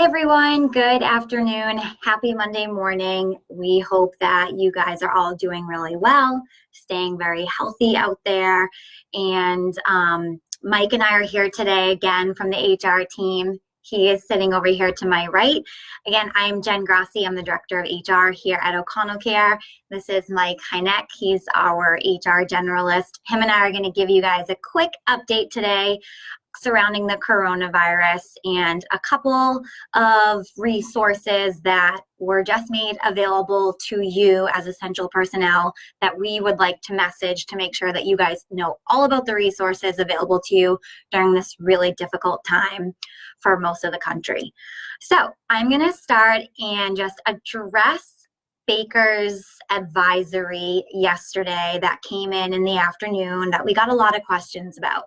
Hi, everyone. Good afternoon. Happy Monday morning. We hope that you guys are all doing really well, staying very healthy out there. And Mike and I are here today again from the HR team. He is sitting over here to my right. Again, I'm Jen Grassi. I'm the Director of HR here at O'Connell Care. This is Mike Hynek. He's our HR generalist. Him and I are going to give you guys a quick update today surrounding the coronavirus and a couple of resources that were just made available to you as essential personnel that we would like to message to make sure that you guys know all about the resources available to you during this really difficult time for most of the country. So I'm going to start and just address Baker's advisory yesterday that came in the afternoon that we got a lot of questions about.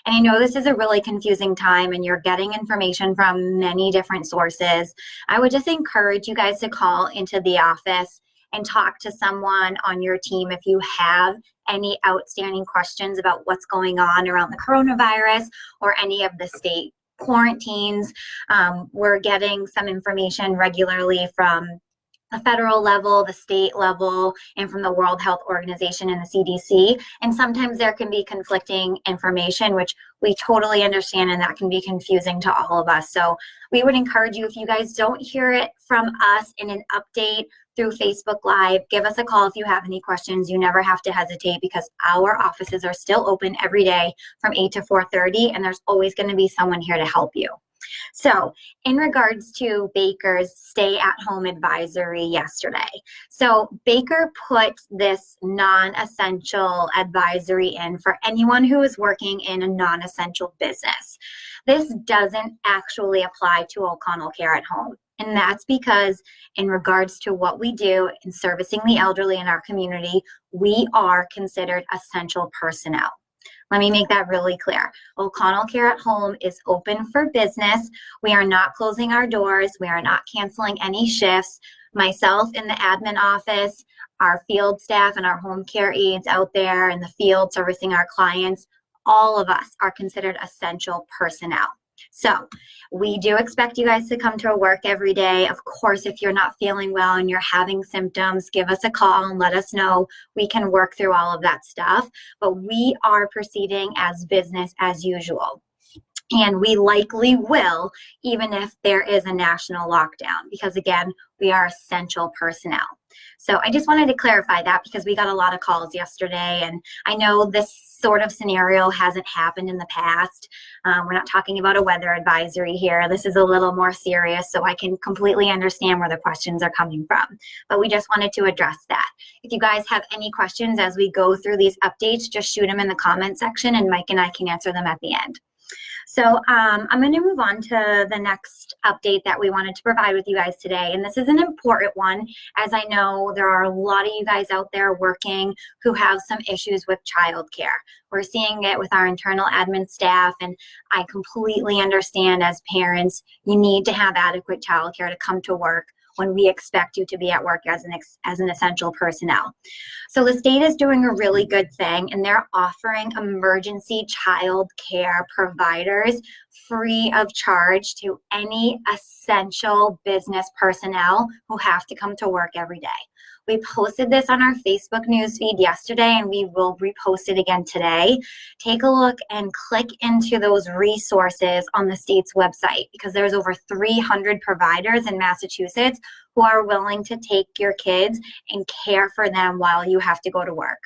And I know this is a really confusing time and you're getting information from many different sources. I would just encourage you guys to call into the office and talk to someone on your team if you have any outstanding questions about what's going on around the coronavirus or any of the state quarantines. We're getting some information regularly from the federal level, the state level, and from the World Health Organization and the CDC. And sometimes there can be conflicting information, which we totally understand, and that can be confusing to all of us. So we would encourage you, if you guys don't hear it from us in an update through Facebook Live, give us a call if you have any questions. You never have to hesitate because our offices are still open every day from 8 to 4:30, and there's always going to be someone here to help you. So in regards to Baker's stay-at-home advisory yesterday, so Baker put this non-essential advisory in for anyone who is working in a non-essential business. This doesn't actually apply to O'Connell Care at Home. And that's because in regards to what we do in servicing the elderly in our community, we are considered essential personnel. Let me make that really clear. O'Connell Care at Home is open for business. We are not closing our doors. We are not canceling any shifts. Myself in the admin office, our field staff and our home care aides out there in the field servicing our clients, all of us are considered essential personnel. So we do expect you guys to come to work every day. Of course, if you're not feeling well and you're having symptoms, give us a call and let us know. We can work through all of that stuff. But we are proceeding as business as usual. And we likely will, even if there is a national lockdown, because again, we are essential personnel. So I just wanted to clarify that because we got a lot of calls yesterday, and I know this sort of scenario hasn't happened in the past. We're not talking about a weather advisory here. This is a little more serious, so I can completely understand where the questions are coming from. But we just wanted to address that. If you guys have any questions as we go through these updates, just shoot them in the comment section and Mike and I can answer them at the end. So I'm going to move on to the next update that we wanted to provide with you guys today. And this is an important one, as I know there are a lot of you guys out there working who have some issues with childcare. We're seeing it with our internal admin staff, and I completely understand as parents, you need to have adequate childcare to come to work when we expect you to be at work as an essential personnel. So the state is doing a really good thing, and they're offering emergency child care providers free of charge to any essential business personnel who have to come to work every day. We posted this on our Facebook newsfeed yesterday, and we will repost it again today. Take a look and click into those resources on the state's website, because there's over 300 providers in Massachusetts who are willing to take your kids and care for them while you have to go to work.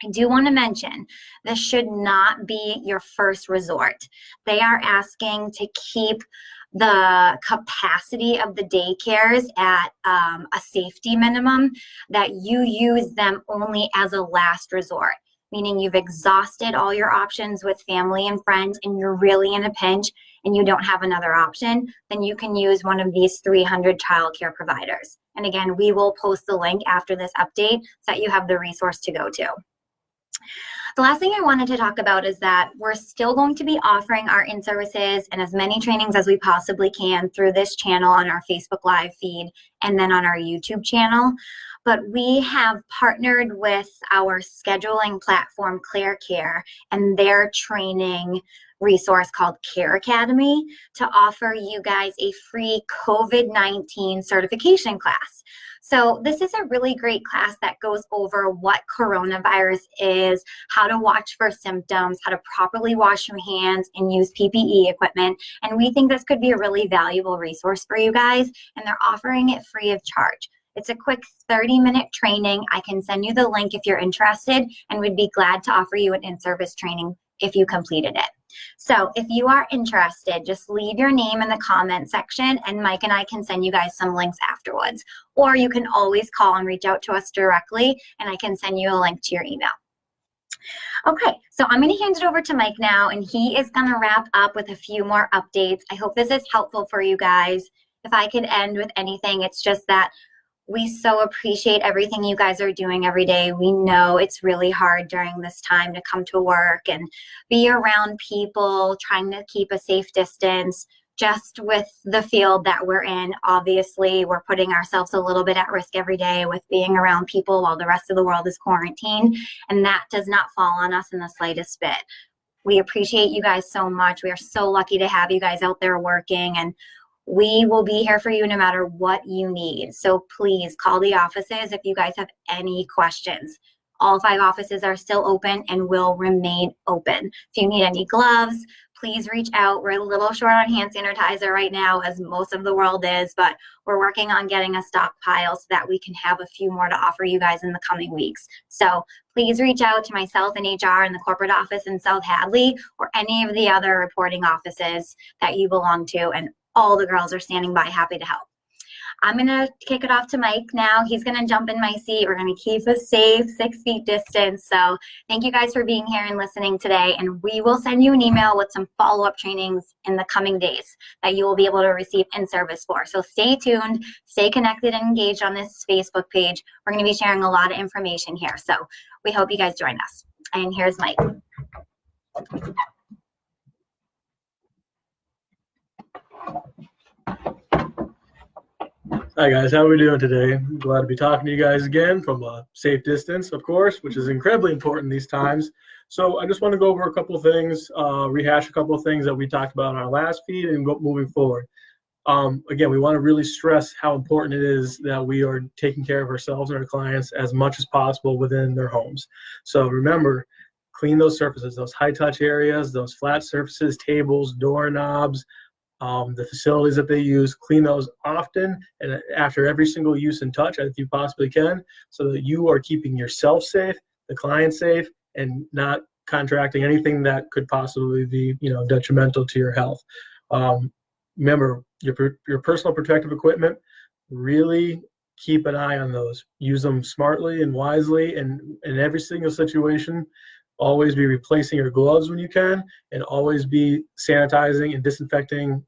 I do want to mention, this should not be your first resort. They are asking to keep the capacity of the daycares at a safety minimum, that you use them only as a last resort, meaning you've exhausted all your options with family and friends and you're really in a pinch and you don't have another option, then you can use one of these 300 childcare providers. And again, we will post the link after this update so that you have the resource to go to. The last thing I wanted to talk about is that we're still going to be offering our in-services and as many trainings as we possibly can through this channel on our Facebook Live feed and then on our YouTube channel. But we have partnered with our scheduling platform, ClearCare, and their training resource called Care Academy to offer you guys a free COVID-19 certification class. So this is a really great class that goes over what coronavirus is, how to watch for symptoms, how to properly wash your hands and use PPE equipment. And we think this could be a really valuable resource for you guys, and they're offering it free of charge. It's a quick 30-minute training. I can send you the link if you're interested, and we'd be glad to offer you an in-service training if you completed it. So if you are interested, just leave your name in the comment section, and Mike and I can send you guys some links afterwards. Or you can always call and reach out to us directly, and I can send you a link to your email. Okay, so I'm going to hand it over to Mike now, and he is going to wrap up with a few more updates. I hope this is helpful for you guys. If I could end with anything, it's just that we so appreciate everything you guys are doing every day. We know it's really hard during this time to come to work and be around people, trying to keep a safe distance. Just with the field that we're in, obviously, we're putting ourselves a little bit at risk every day with being around people while the rest of the world is quarantined, and that does not fall on us in the slightest bit. We appreciate you guys so much. We are so lucky to have you guys out there working, and we will be here for you no matter what you need. So please call the offices if you guys have any questions. All 5 offices are still open and will remain open. If you need any gloves, please reach out. We're a little short on hand sanitizer right now, as most of the world is, but we're working on getting a stockpile so that we can have a few more to offer you guys in the coming weeks. So please reach out to myself in HR in the corporate office in South Hadley, or any of the other reporting offices that you belong to, and all the girls are standing by, happy to help. I'm going to kick it off to Mike now. He's going to jump in my seat. We're going to keep a safe 6 feet distance. So thank you guys for being here and listening today. And we will send you an email with some follow-up trainings in the coming days that you will be able to receive in service for. So stay tuned, stay connected and engaged on this Facebook page. We're going to be sharing a lot of information here. So we hope you guys join us. And here's Mike. Hi guys, how are we doing today? I'm glad to be talking to you guys again from a safe distance, of course, which is incredibly important these times. So I just want to go over a couple of things, rehash a couple of things that we talked about in our last feed and go moving forward. Again, we want to really stress how important it is that we are taking care of ourselves and our clients as much as possible within their homes. So remember, clean those surfaces, those high touch areas, those flat surfaces, tables, doorknobs, the facilities that they use, clean those often and after every single use and touch if you possibly can, so that you are keeping yourself safe, the client safe, and not contracting anything that could possibly be, detrimental to your health. Remember, your personal protective equipment, really keep an eye on those. Use them smartly and wisely, and in every single situation, always be replacing your gloves when you can, and always be sanitizing and disinfecting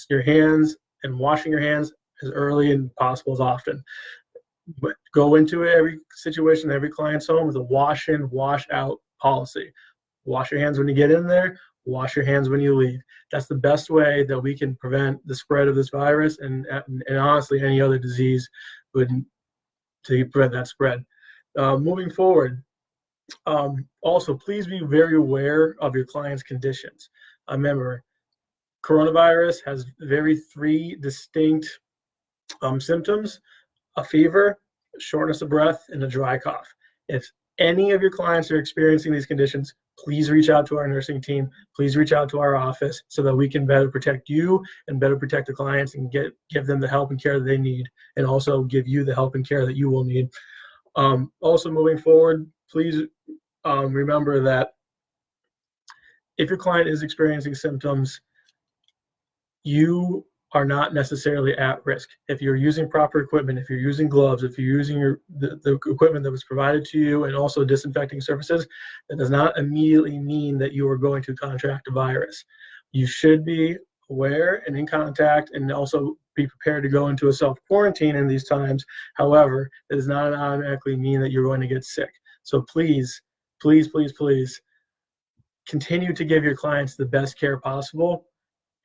your hands and washing your hands as early and possible as often. But go into every situation, every client's home with a wash in, wash out policy. Wash your hands when you get in there, wash your hands when you leave. That's the best way that we can prevent the spread of this virus and honestly any other disease to prevent that spread. Moving forward, also please be very aware of your client's conditions. Remember, coronavirus has 3 distinct symptoms: a fever, shortness of breath, and a dry cough. If any of your clients are experiencing these conditions, please reach out to our nursing team. Please reach out to our office so that we can better protect you and better protect the clients and give them the help and care that they need, and also give you the help and care that you will need. Also moving forward, please remember that if your client is experiencing symptoms, you are not necessarily at risk. If you're using proper equipment, if you're using gloves, if you're using the equipment that was provided to you, and also disinfecting surfaces, that does not immediately mean that you are going to contract a virus. You should be aware and in contact, and also be prepared to go into a self-quarantine in these times. However, it does not automatically mean that you're going to get sick. So please, please, please, please continue to give your clients the best care possible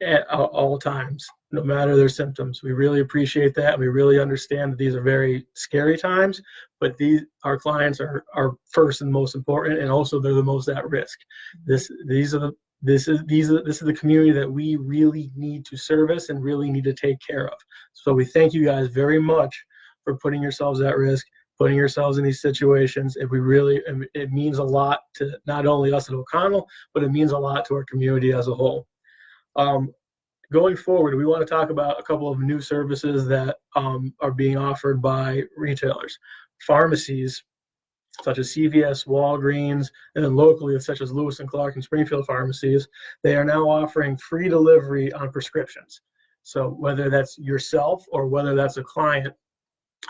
at all times, no matter their symptoms. We really appreciate that. We really understand that these are very scary times, but our clients are first and most important, and also they're the most at risk. These are this is the community that we really need to service and really need to take care of. So we thank you guys very much for putting yourselves at risk, putting yourselves in these situations. It means a lot to not only us at O'Connell, but it means a lot to our community as a whole. Going forward, we want to talk about a couple of new services that are being offered by retailers. Pharmacies, such as CVS, Walgreens, and then locally, such as Lewis and Clark and Springfield pharmacies, they are now offering free delivery on prescriptions. So whether that's yourself or whether that's a client,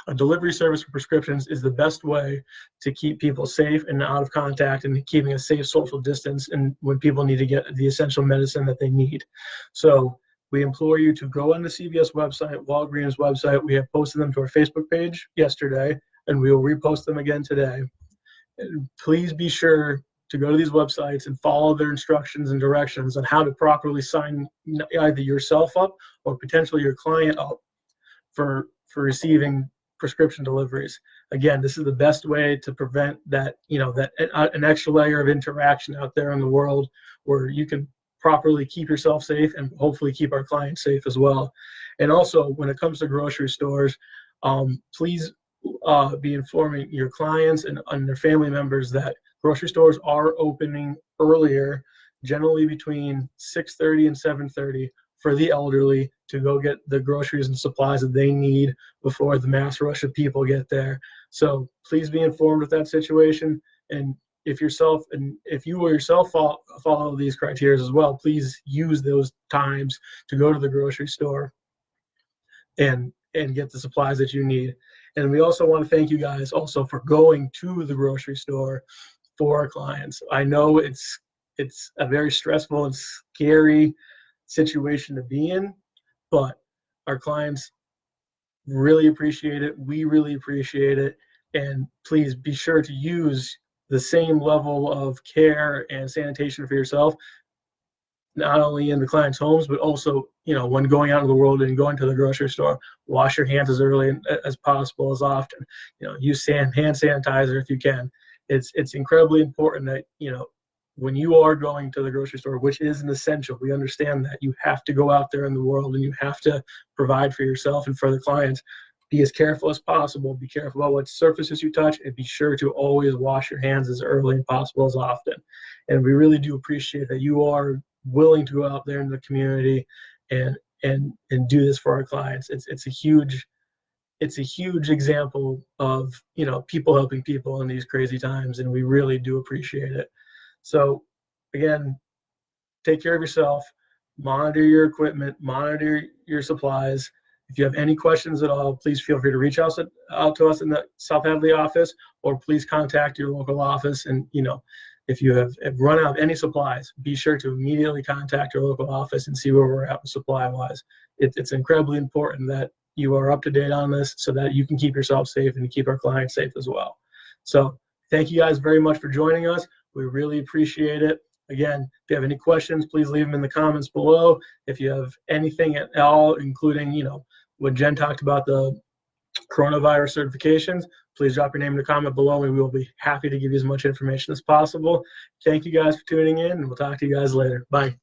a delivery service for prescriptions is the best way to keep people safe and out of contact and keeping a safe social distance and when people need to get the essential medicine that they need. So we implore you to go on the CVS website, Walgreens website. We have posted them to our Facebook page yesterday, and we will repost them again today. And please be sure to go to these websites and follow their instructions and directions on how to properly sign either yourself up or potentially your client up for receiving prescription deliveries. Again, this is the best way to prevent that, an extra layer of interaction out there in the world where you can properly keep yourself safe and hopefully keep our clients safe as well. And also, when it comes to grocery stores, please be informing your clients and their family members that grocery stores are opening earlier, generally between 6:30 and 7:30 for the elderly to go get the groceries and supplies that they need before the mass rush of people get there. So please be informed of that situation. And if you or yourself follow these criteria as well, please use those times to go to the grocery store and get the supplies that you need. And we also want to thank you guys also for going to the grocery store for our clients. I know it's a very stressful and scary situation to be in, but our clients really appreciate it. We really appreciate it. And please be sure to use the same level of care and sanitation for yourself, not only in the client's homes, but also, when going out in the world and going to the grocery store. Wash your hands as early as possible, as often. Use hand sanitizer if you can. It's incredibly important that, when you are going to the grocery store, which is an essential, we understand that you have to go out there in the world and you have to provide for yourself and for the clients. Be as careful as possible. Be careful about what surfaces you touch, and be sure to always wash your hands as early as possible, as often. And we really do appreciate that you are willing to go out there in the community and do this for our clients. It's a huge example of people helping people in these crazy times, and we really do appreciate it. So again, take care of yourself, monitor your equipment, monitor your supplies. If you have any questions at all, please feel free to reach out to us in the South Hadley office, or please contact your local office. And if you have run out of any supplies, be sure to immediately contact your local office and see where we're at supply-wise. It's incredibly important that you are up to date on this so that you can keep yourself safe and keep our clients safe as well. So thank you guys very much for joining us. We really appreciate it. Again, if you have any questions, please leave them in the comments below. If you have anything at all, including, what Jen talked about, the coronavirus certifications, please drop your name in the comment below, and we will be happy to give you as much information as possible. Thank you guys for tuning in, and we'll talk to you guys later. Bye.